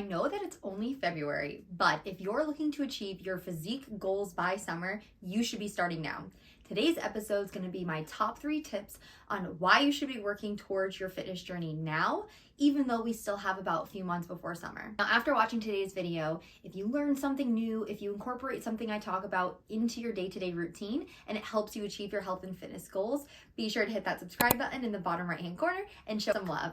I know that it's only February, but if you're looking to achieve your physique goals by summer, you should be starting now. Today's episode is going to be my top 3 tips on why you should be working towards your fitness journey now, even though we still have about a few months before summer. Now, after watching today's video, if you learn something new, if you incorporate something I talk about into your day-to-day routine and it helps you achieve your health and fitness goals, be sure to hit that subscribe button in the bottom right-hand corner and show some love.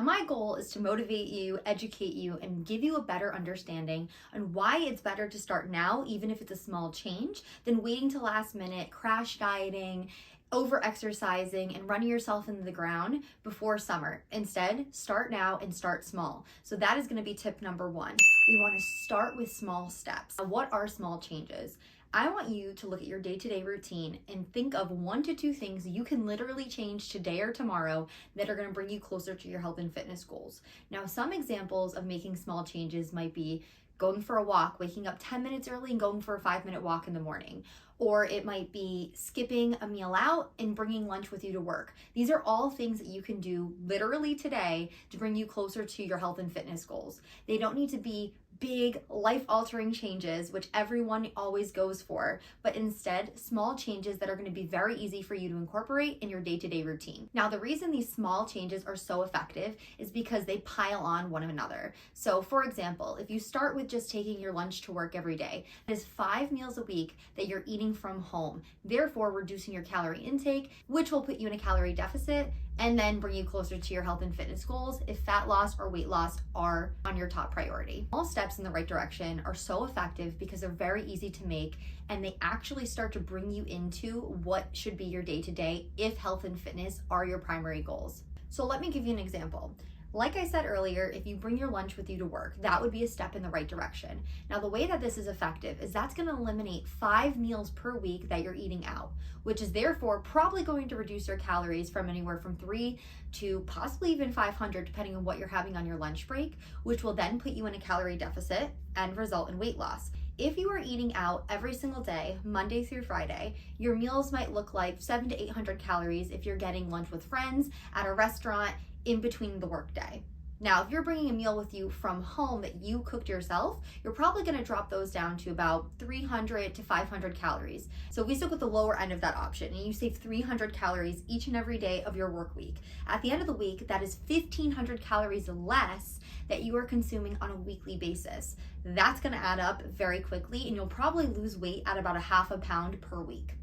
My goal is to motivate you, educate you, and give you a better understanding on why it's better to start now, even if it's a small change, than waiting till last minute, crash dieting, over exercising, and running yourself into the ground before summer. Instead, start now and start small. So that is going to be tip number 1. We want to start with small steps. Now, what are small changes? I want you to look at your day-to-day routine and think of 1 to 2 things you can literally change today or tomorrow that are going to bring you closer to your health and fitness goals. Now, some examples of making small changes might be going for a walk, waking up 10 minutes early and going for a 5-minute walk in the morning. Or it might be skipping a meal out and bringing lunch with you to work. These are all things that you can do literally today to bring you closer to your health and fitness goals. They don't need to be big life-altering changes, which everyone always goes for, but instead small changes that are going to be very easy for you to incorporate in your day-to-day routine. Now, the reason these small changes are so effective is because they pile on one another. So for example, if you start with just taking your lunch to work every day, that is 5 meals a week that you're eating from home, therefore reducing your calorie intake, which will put you in a calorie deficit and then bring you closer to your health and fitness goals if fat loss or weight loss are on your top priority. All steps in the right direction are so effective because they're very easy to make and they actually start to bring you into what should be your day-to-day if health and fitness are your primary goals. So let me give you an example. Like I said earlier, if you bring your lunch with you to work, that would be a step in the right direction. Now, the way that this is effective is that's going to eliminate 5 meals per week that you're eating out, which is therefore probably going to reduce your calories from anywhere from 3 to possibly even 500, depending on what you're having on your lunch break, which will then put you in a calorie deficit and result in weight loss. If you are eating out every single day, Monday through Friday, your meals might look like 700 to 800 calories if you're getting lunch with friends at a restaurant in between the workday. Now, if you're bringing a meal with you from home that you cooked yourself, you're probably going to drop those down to about 300 to 500 calories. So we stick with the lower end of that option and you save 300 calories each and every day of your work week. At the end of the week, that is 1,500 calories less that you are consuming on a weekly basis. That's going to add up very quickly and you'll probably lose weight at about a half a pound per week.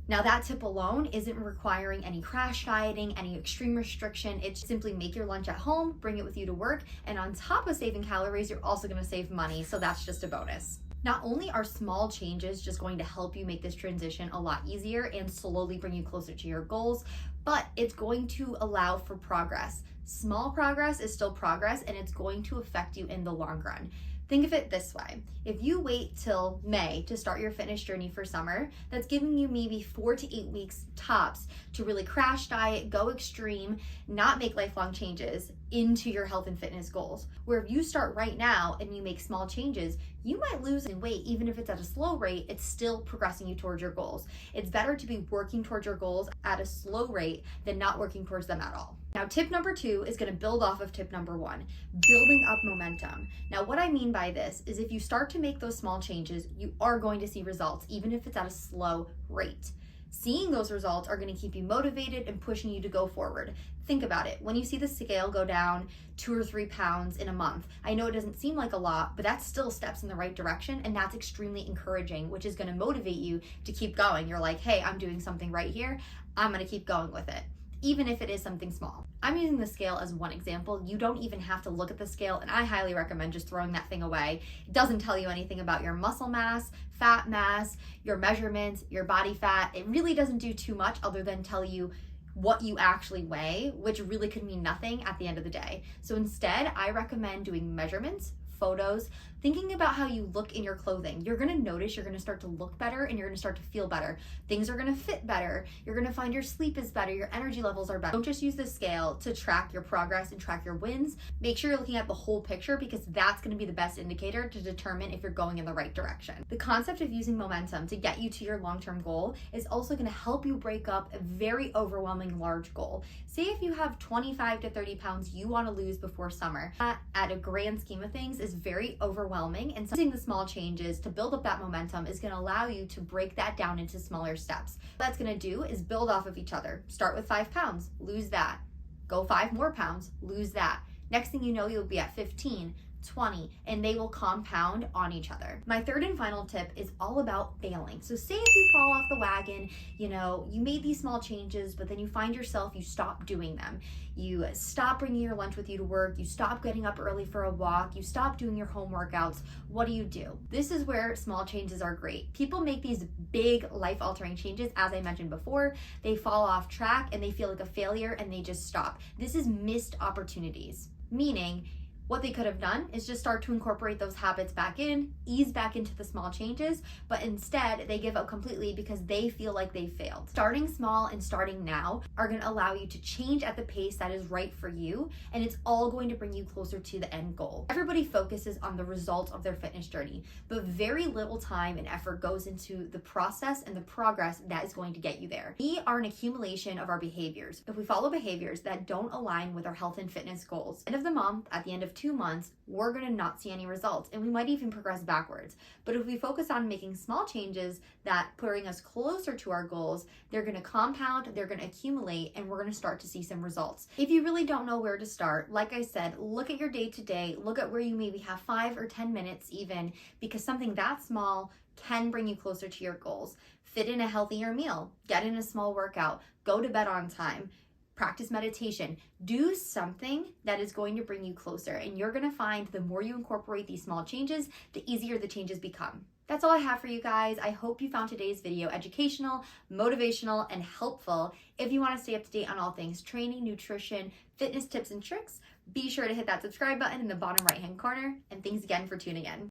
Now, that tip alone isn't requiring any crash dieting, any extreme restriction. It's simply make your lunch at home, bring it with you to work, and on top of saving calories, you're also going to save money, so that's just a bonus. Not only are small changes just going to help you make this transition a lot easier and slowly bring you closer to your goals, but it's going to allow for progress. Small progress is still progress, and it's going to affect you in the long run. Think of it this way. If you wait till May to start your fitness journey for summer, that's giving you maybe 4 to 8 weeks tops to really crash diet, go extreme, not make lifelong changes into your health and fitness goals. Where if you start right now and you make small changes, you might lose in weight. Even if it's at a slow rate, it's still progressing you towards your goals. It's better to be working towards your goals at a slow rate than not working towards them at all. Now, tip number 2 is going to build off of tip number 1, building up momentum. Now, what I mean by this is if you start to make those small changes, you are going to see results, even if it's at a slow rate. Seeing those results are going to keep you motivated and pushing you to go forward. Think about it. When you see the scale go down 2 or 3 pounds in a month, I know it doesn't seem like a lot, but that's still steps in the right direction, and that's extremely encouraging, which is going to motivate you to keep going. You're like, hey, I'm doing something right here. I'm going to keep going with it, even if it is something small. I'm using the scale as one example. You don't even have to look at the scale, and I highly recommend just throwing that thing away. It doesn't tell you anything about your muscle mass, fat mass, your measurements, your body fat. It really doesn't do too much other than tell you what you actually weigh, which really could mean nothing at the end of the day. So instead, I recommend doing measurements, photos, Thinking about how you look in your clothing, you're gonna notice you're gonna start to look better and you're gonna start to feel better. Things are gonna fit better. You're gonna find your sleep is better, your energy levels are better. Don't just use the scale to track your progress and track your wins. Make sure you're looking at the whole picture, because that's gonna be the best indicator to determine if you're going in the right direction. The concept of using momentum to get you to your long-term goal is also gonna help you break up a very overwhelming large goal. Say if you have 25 to 30 pounds you wanna lose before summer. That, at a grand scheme of things, is very overwhelming, and so using the small changes to build up that momentum is gonna allow you to break that down into smaller steps. What that's gonna do is build off of each other. Start with 5 pounds, lose that. Go 5 more pounds, lose that. Next thing you know, you'll be at 15, 20, and they will compound on each other. My third and final tip is all about failing. So say if you fall off the wagon, you made these small changes, but then you find yourself, you stop doing them. You stop bringing your lunch with you to work, you stop getting up early for a walk, you stop doing your home workouts. What do? This is where small changes are great. People make these big life-altering changes, as I mentioned before, they fall off track and they feel like a failure and they just stop. This is missed opportunities, meaning what they could have done is just start to incorporate those habits back in, ease back into the small changes, but instead they give up completely because they feel like they failed. Starting small and starting now are going to allow you to change at the pace that is right for you, and it's all going to bring you closer to the end goal. Everybody focuses on the result of their fitness journey, but very little time and effort goes into the process and the progress that is going to get you there. We are an accumulation of our behaviors. If we follow behaviors that don't align with our health and fitness goals, end of the month, at the end of 2 months, we're going to not see any results, and we might even progress backwards. But if we focus on making small changes that bring us closer to our goals, they're going to compound, they're going to accumulate, and we're going to start to see some results. If you really don't know where to start, like I said, look at your day-to-day, look at where you maybe have 5 or 10 minutes even, because something that small can bring you closer to your goals. Fit in a healthier meal, get in a small workout, go to bed on time, practice meditation, do something that is going to bring you closer. And you're going to find the more you incorporate these small changes, the easier the changes become. That's all I have for you guys. I hope you found today's video educational, motivational, and helpful. If you want to stay up to date on all things training, nutrition, fitness tips and tricks, be sure to hit that subscribe button in the bottom right-hand corner. And thanks again for tuning in.